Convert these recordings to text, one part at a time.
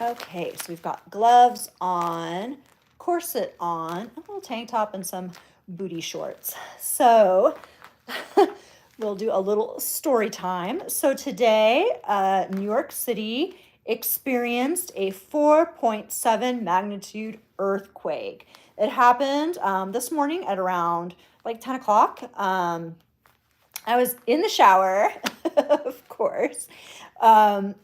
Okay, so we've got gloves on, corset on, a little tank top, and some booty shorts. So we'll do a little story time. So today, New York City experienced a 4.7 magnitude earthquake. It happened this morning at around like 10 o'clock. I was in the shower, of course. Um,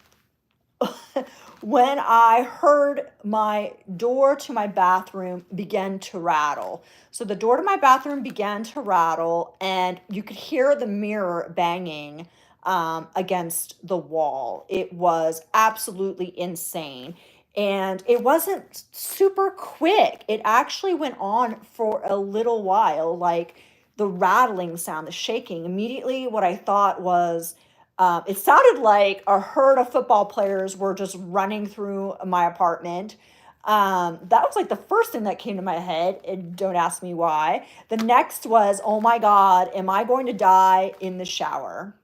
when I heard my door to my bathroom begin to rattle. So the door to my bathroom began to rattle, and you could hear the mirror banging against the wall. It was absolutely insane. And it wasn't super quick. It actually went on for a little while, like the rattling sound, the shaking. Immediately, what I thought was, it sounded like a herd of football players were just running through my apartment. That was like the first thing that came to my head, and don't ask me why. The next was, oh my God, am I going to die in the shower?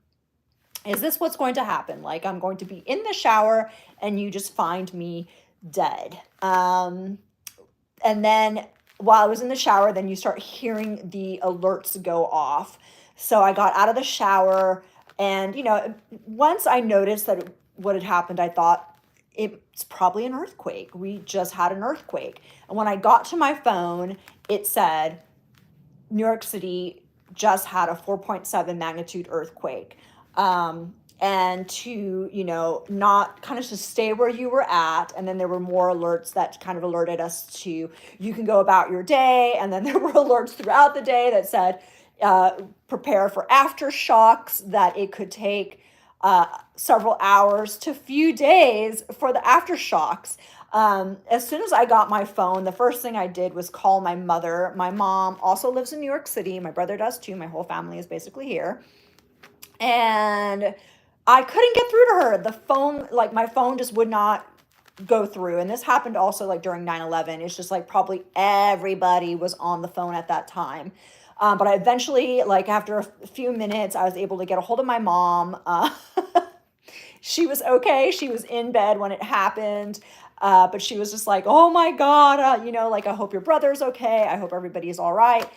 Is this what's going to happen? Like, I'm going to be in the shower and you just find me dead. And then while I was in the shower, then you start hearing the alerts go off. So I got out of the shower, and, once I noticed that what had happened, I thought it's probably an earthquake. We just had an earthquake. And when I got to my phone, it said, New York City just had a 4.7 magnitude earthquake. And to, not kind of just stay where you were at. And then there were more alerts that kind of alerted us to, you can go about your day. And then there were alerts throughout the day that said, prepare for aftershocks, that it could take several hours to few days for the aftershocks. As soon as I got my phone, the first thing I did was call my mother. My mom also lives in New York City. My brother does too. My whole family is basically here. And I couldn't get through to her. The phone, like my phone just would not go through. And this happened also like during 9/11. It's just like probably everybody was on the phone at that time. But I eventually, like after a few minutes, I was able to get a hold of my mom. She was okay. She was in bed when it happened. But she was just like, oh my God, like, I hope your brother's okay. I hope everybody is all right.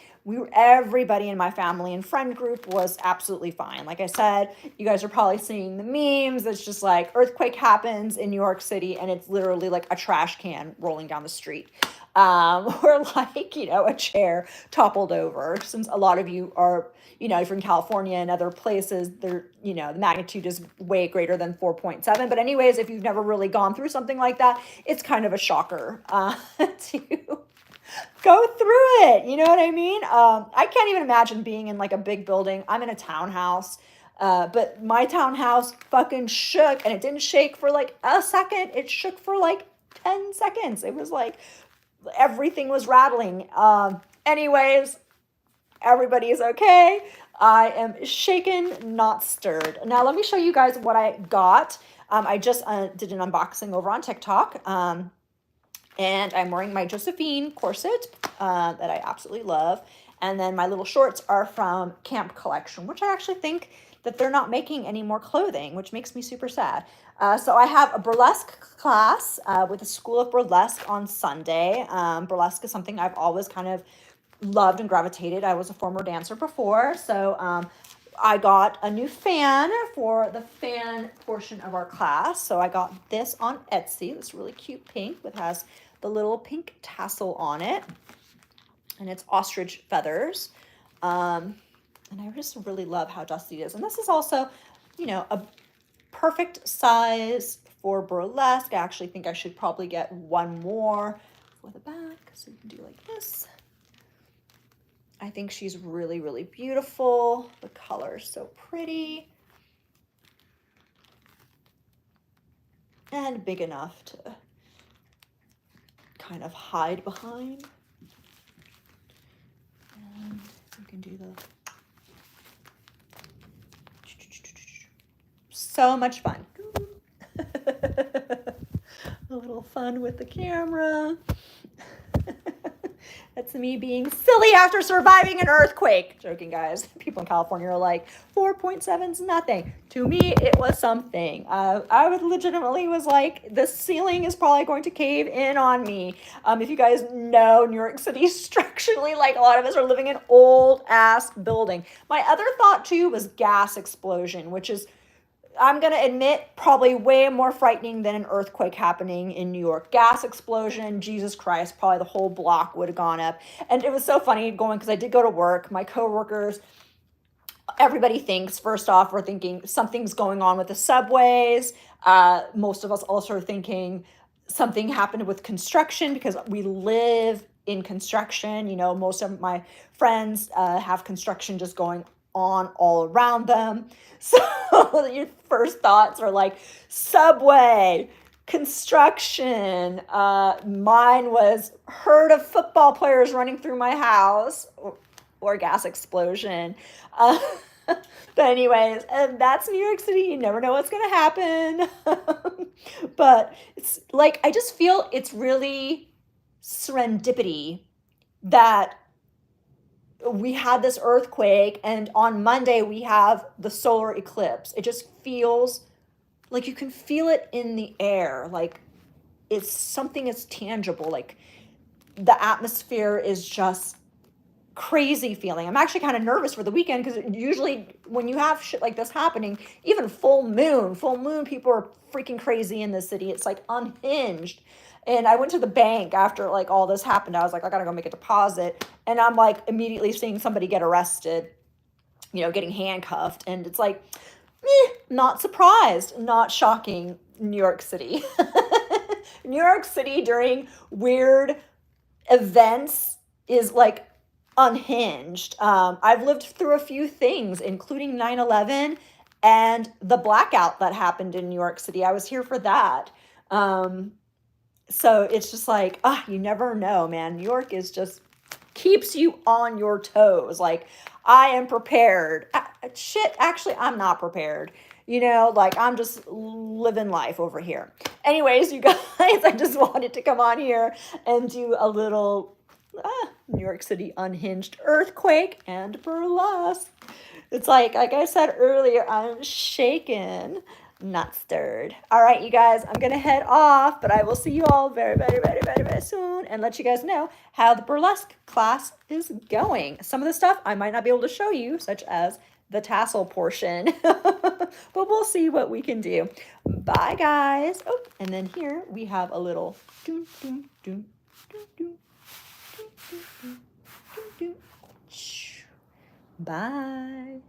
Everybody in my family and friend group was absolutely fine. Like I said, you guys are probably seeing the memes. It's just like earthquake happens in New York City, and it's literally like a trash can rolling down the street. Or like, a chair toppled over. Since a lot of you are, if you're in California and other places, the magnitude is way greater than 4.7. But anyways, if you've never really gone through something like that, it's kind of a shocker to go through it. You know what I mean? I can't even imagine being in like a big building. I'm in a townhouse. But my townhouse fucking shook, and it didn't shake for like a second. It shook for like 10 seconds. It was like everything was rattling. Anyways, everybody is okay. I am shaken, not stirred. Now let me show you guys what I got. I just did an unboxing over on TikTok. And I'm wearing my Josephine corset that I absolutely love. And then my little shorts are from Camp Collection, which I actually think that they're not making any more clothing, which makes me super sad. So I have a burlesque class with the School of Burlesque on Sunday. Burlesque is something I've always kind of loved and gravitated. I was a former dancer before. So I got a new fan for the fan portion of our class. So I got this on Etsy, this really cute pink, which has the little pink tassel on it, and it's ostrich feathers. And I just really love how dusty it is. And this is also, a perfect size for burlesque. I actually think I should probably get one more for the back, so you can do like this. I think she's really, really beautiful. The color is so pretty. And big enough to kind of hide behind. And you can do so much fun. A little fun with the camera. That's me being silly after surviving an earthquake. Joking, guys. People in California are like, 4.7's nothing. To me, it was something. I would legitimately was like, the ceiling is probably going to cave in on me. If you guys know New York City structurally, like a lot of us are living in old ass building. My other thought too was gas explosion, which is, I'm going to admit, probably way more frightening than an earthquake happening in New York. Gas explosion, Jesus Christ, probably the whole block would have gone up. And it was so funny going, because I did go to work. My coworkers, everybody thinks, first off, we're thinking something's going on with the subways. Most of us also are thinking something happened with construction, because we live in construction. You know, most of my friends have construction just going on all around them. So your first thoughts are like subway, construction. Mine was herd of football players running through my house, or gas explosion. Uh, but anyways, and that's New York City. You never know what's going to happen. But it's like, I just feel it's really serendipity that we had this earthquake, and on Monday we have the solar eclipse. It just feels like you can feel it in the air. Like it's something is tangible. Like the atmosphere is just crazy feeling. I'm actually kind of nervous for the weekend, because usually when you have shit like this happening, even full moon, people are freaking crazy in the city. It's like unhinged. And I went to the bank after like all this happened. I was like, I gotta go make a deposit. And I'm like immediately seeing somebody get arrested, you know, getting handcuffed. And it's like, not surprised, not shocking. New York City. New York City during weird events is like unhinged. I've lived through a few things, including 9/11 and the blackout that happened in New York City. I was here for that. So it's just like, you never know, man. New York is just keeps you on your toes. Like, I am prepared. Shit, actually, I'm not prepared. You know, like, I'm just living life over here. Anyways, you guys, I just wanted to come on here and do a little New York City unhinged earthquake and burlesque. It's like I said earlier, I'm shaken, not stirred. All right, you guys, I'm going to head off, but I will see you all very, very, very, very, very soon and let you guys know how the burlesque class is going. Some of the stuff I might not be able to show you, such as the tassel portion, but we'll see what we can do. Bye, guys. Oh, and then here we have a little doom, doom, doom, doom, doom, doom, doom, doom, doom, doom. Bye.